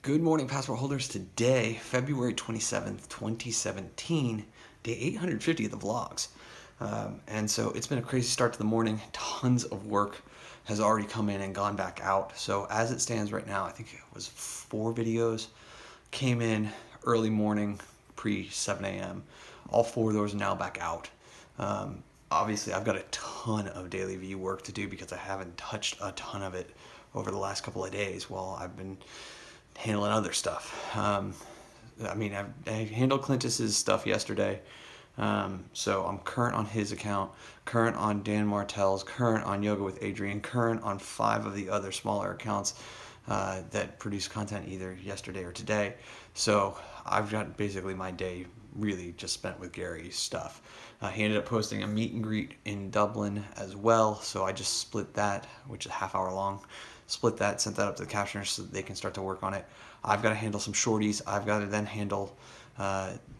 Good morning, passport holders. Today, February 27th, 2017, day 850 of the vlogs. And so it's been a crazy start to the morning. Tons of work has already come in and gone back out. So as it stands right now, I think it was 4 videos came in early morning, pre 7 a.m. All 4 of those are now back out. Obviously, I've got a ton of daily view work to do because I haven't touched a ton of it over the last couple of days while I've been handling other stuff. I handled Clintus's stuff yesterday, so I'm current on his account, current on Dan Martell's, current on Yoga with Adrian, current on 5 of the other smaller accounts that produce content either yesterday or today. So I've got basically my day really just spent with Gary's stuff. He ended up posting a meet and greet in Dublin as well, so I just split that, which is a half hour long. Split that, sent that up to the captioners so that they can start to work on it. I've got to handle some shorties. I've got to then handle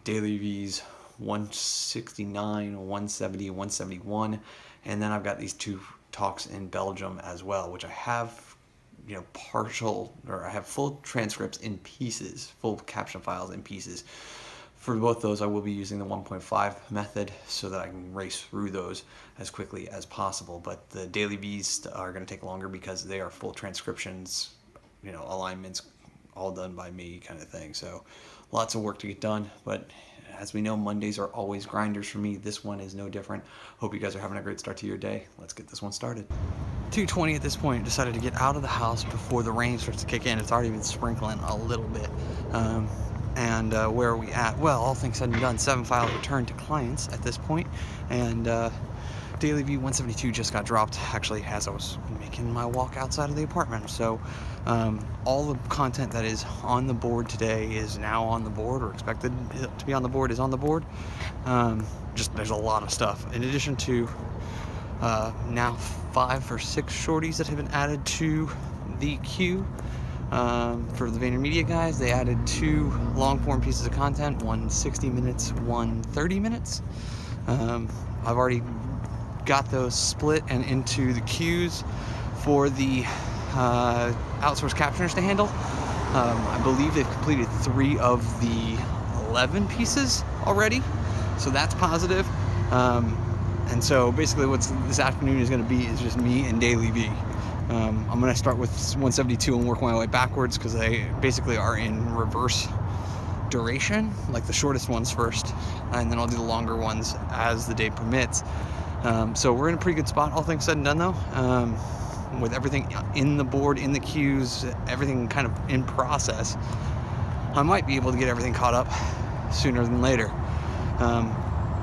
daily V's 169, 170, 171, and then I've got these 2 talks in Belgium as well, which I have I have full transcripts in pieces, full caption files in pieces. For both those, I will be using the 1.5 method so that I can race through those as quickly as possible. But the daily V's are going to take longer because they are full transcriptions, alignments, all done by me kind of thing. So lots of work to get done. But as we know, Mondays are always grinders for me. This one is no different. Hope you guys are having a great start to your day. Let's get this one started. 2:20 at this point. Decided to get out of the house before the rain starts to kick in. It's already been sprinkling a little bit. And where are we at? Well, all things said and done, 7 files returned to clients at this point, and Daily View 172 just got dropped, actually, as I was making my walk outside of the apartment. So all the content that is on the board today is now on the board, or expected to be on the board is on the board. Just there's a lot of stuff. In addition to now 5 or 6 shorties that have been added to the queue. For the VaynerMedia guys, they added 2 long-form pieces of content, one 60 minutes, one 30 minutes. I've already got those split and into the queues for the outsourced captioners to handle. I believe they've completed 3 of the 11 pieces already, so that's positive. And so basically what this afternoon is going to be is just me and Daily V. I'm going to start with 172 and work my way backwards because they basically are in reverse duration, like the shortest ones first, and then I'll do the longer ones as the day permits. So we're in a pretty good spot, all things said and done though. With everything in the board, in the queues, everything kind of in process, I might be able to get everything caught up sooner than later.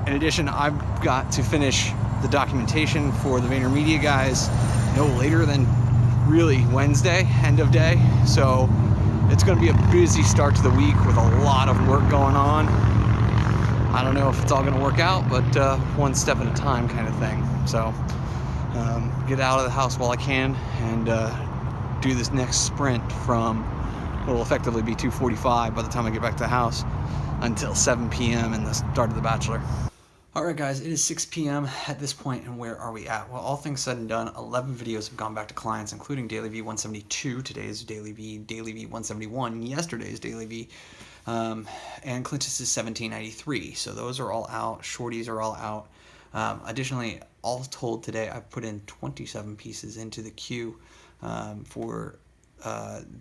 In addition, I've got to finish the documentation for the VaynerMedia guys no later than really Wednesday, end of day. So it's going to be a busy start to the week with a lot of work going on. I don't know if it's all going to work out, but one step at a time kind of thing. So get out of the house while I can and do this next sprint from what will effectively be 2:45 by the time I get back to the house until 7 p.m. and the start of The Bachelor. Alright guys, it is 6 p.m. at this point, and where are we at? Well, all things said and done, 11 videos have gone back to clients, including Daily V 172, today's Daily V 171, yesterday's Daily V, and Clintus's 1793. So those are all out, shorties are all out. Additionally, all told today, I've put in 27 pieces into the queue for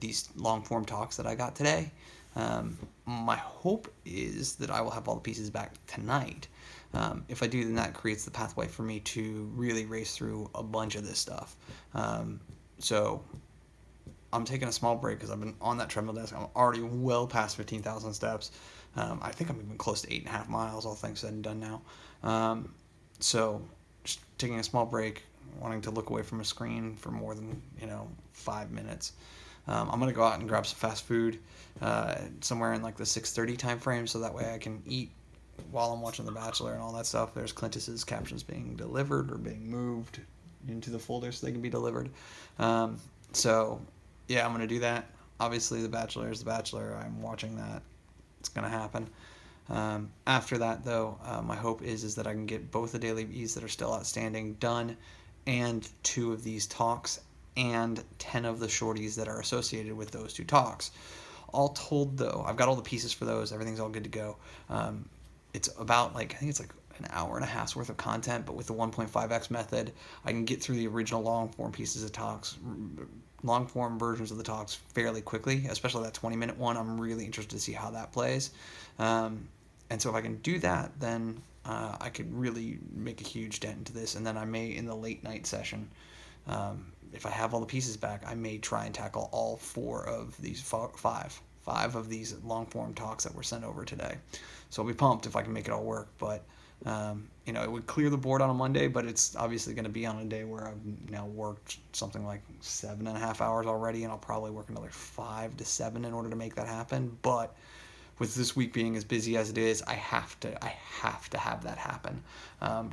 these long-form talks that I got today. My hope is that I will have all the pieces back tonight. If I do, then that creates the pathway for me to really race through a bunch of this stuff. So I'm taking a small break because I've been on that treadmill desk. I'm already well past 15,000 steps. I think I'm even close to 8.5 miles, all things said and done now. So just taking a small break, wanting to look away from a screen for more than 5 minutes. I'm going to go out and grab some fast food somewhere in like the 6:30 time frame, so that way I can eat while I'm watching The Bachelor and all that stuff. There's Clintus's captions being delivered or being moved into the folder so they can be delivered. So yeah, I'm going to do that. Obviously, The Bachelor is The Bachelor. I'm watching that. It's going to happen. After that, though, my hope is that I can get both the daily V's that are still outstanding done and 2 of these talks and 10 of the shorties that are associated with those 2 talks. All told, though, I've got all the pieces for those. Everything's all good to go. It's about like, I think it's like an hour and a half's worth of content, but with the 1.5x method, I can get through the original long form pieces of talks, long form versions of the talks fairly quickly, especially that 20-minute one. I'm really interested to see how that plays. And so if I can do that, then I could really make a huge dent into this. And then I may, in the late night session, if I have all the pieces back, I may try and tackle all 4 of these five of these long form talks that were sent over today. So I'll be pumped if I can make it all work. But it would clear the board on a Monday, but it's obviously going to be on a day where I've now worked something like 7.5 hours already, and I'll probably work another 5 to 7 in order to make that happen. But with this week being as busy as it is, I have to have that happen.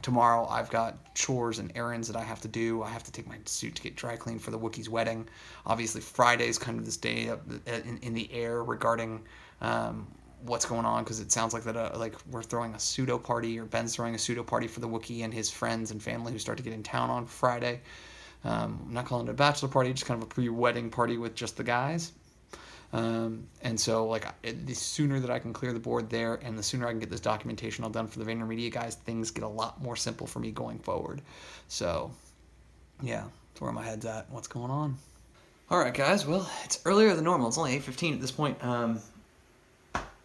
Tomorrow I've got chores and errands that I have to do. I have to take my suit to get dry cleaned for the Wookiee's wedding. Obviously Friday is kind of this day up in the air regarding what's going on, because it sounds like that like we're throwing a pseudo party, or Ben's throwing a pseudo party for the Wookiee and his friends and family who start to get in town on Friday. I'm not calling it a bachelor party, just kind of a pre-wedding party with just the guys. And so, like, the sooner that I can clear the board there, and the sooner I can get this documentation all done for the VaynerMedia guys, things get a lot more simple for me going forward. So, yeah, that's where my head's at. What's going on? All right, guys. Well, it's earlier than normal. It's only 8:15 at this point.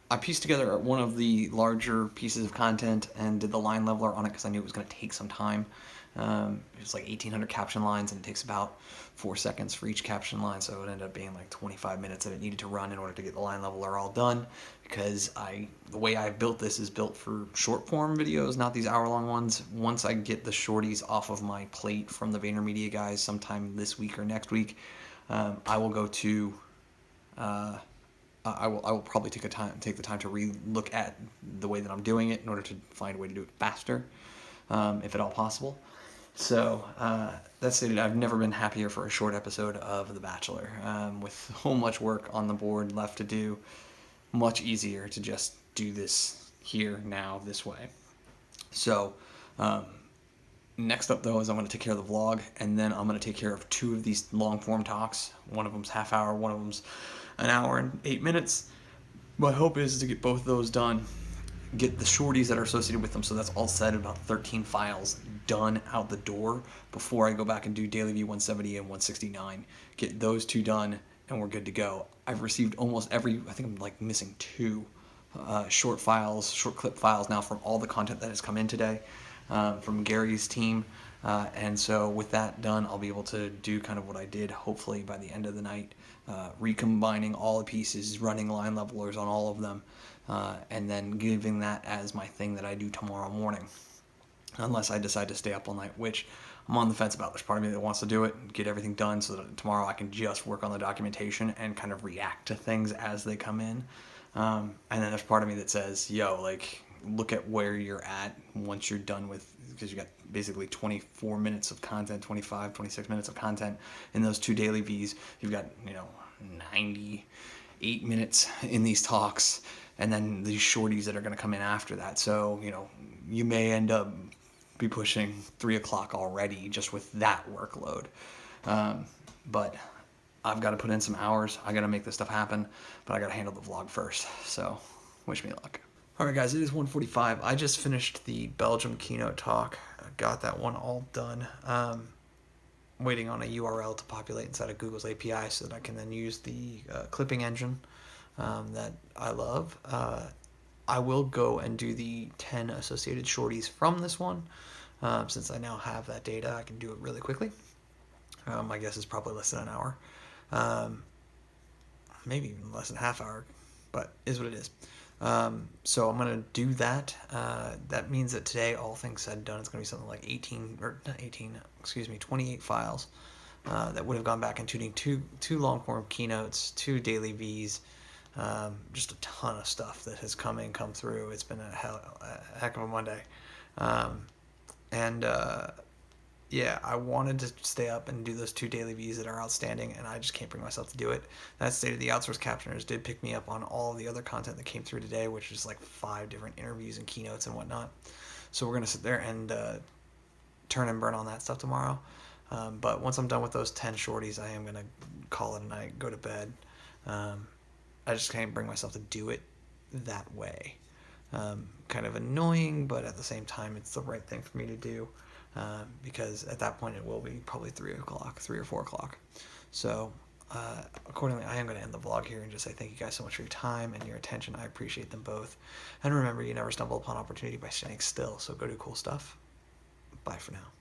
I pieced together one of the larger pieces of content and did the line leveler on it because I knew it was going to take some time. It was like 1,800 caption lines, and it takes about 4 seconds for each caption line, so it ended up being like 25 minutes that it needed to run in order to get the line leveler all done, because the way I built this is built for short form videos, not these hour-long ones. Once I get the shorties off of my plate from the VaynerMedia guys sometime this week or next week, I will go to... I will probably take the time to re-look at the way that I'm doing it in order to find a way to do it faster, if at all possible. So that stated, I've never been happier for a short episode of The Bachelor. With so much work on the board left to do, much easier to just do this here, now, this way. So next up, though, is I'm going to take care of the vlog, and then I'm going to take care of 2 of these long-form talks. One of them's half hour, one of them's an hour and 8 minutes. My hope is to get both of those done, get the shorties that are associated with them, so that's all said, about 13 files done out the door before I go back and do Daily View 170 and 169. Get those 2 done, and we're good to go. I've received almost every, I think I'm like missing 2 short clip files now from all the content that has come in today from Gary's team. And so with that done, I'll be able to do kind of what I did, hopefully by the end of the night, recombining all the pieces, running line levelers on all of them, and then giving that as my thing that I do tomorrow morning, unless I decide to stay up all night, which I'm on the fence about. There's part of me that wants to do it and get everything done so that tomorrow I can just work on the documentation and kind of react to things as they come in. And then there's part of me that says, yo, like, look at where you're at once you're done with, because you got basically 24 minutes of content, 25, 26 minutes of content in those 2 daily Vs. You've got, 98 minutes in these talks, and then these shorties that are going to come in after that. So, you may end up be pushing 3 o'clock already just with that workload. But I've got to put in some hours. I got to make this stuff happen, but I got to handle the vlog first. So wish me luck. All right, guys, it is 1:45. I just finished the Belgium keynote talk. I got that one all done. Waiting on a URL to populate inside of Google's API so that I can then use the clipping engine that I love. I will go and do the 10 associated shorties from this one. Since I now have that data, I can do it really quickly. My guess is probably less than an hour. Maybe even less than a half hour, but is what it is. So I'm going to do that. That means that today, all things said and done, it's going to be something like 28 files that would have gone back and tuning two long-form keynotes, 2 daily Vs, just a ton of stuff that has come through. It's been a heck of a Monday. Yeah, I wanted to stay up and do those 2 daily Vs that are outstanding, and I just can't bring myself to do it. That stated, the outsourced captioners did pick me up on all the other content that came through today, which is like 5 different interviews and keynotes and whatnot. So we're going to sit there and turn and burn on that stuff tomorrow. But once I'm done with those 10 shorties, I am going to call it a night, go to bed, I just can't bring myself to do it that way. Kind of annoying, but at the same time, it's the right thing for me to do, because at that point it will be probably 3 o'clock, 3 or 4 o'clock. So accordingly, I am going to end the vlog here and just say thank you guys so much for your time and your attention. I appreciate them both. And remember, you never stumble upon opportunity by standing still. So go do cool stuff. Bye for now.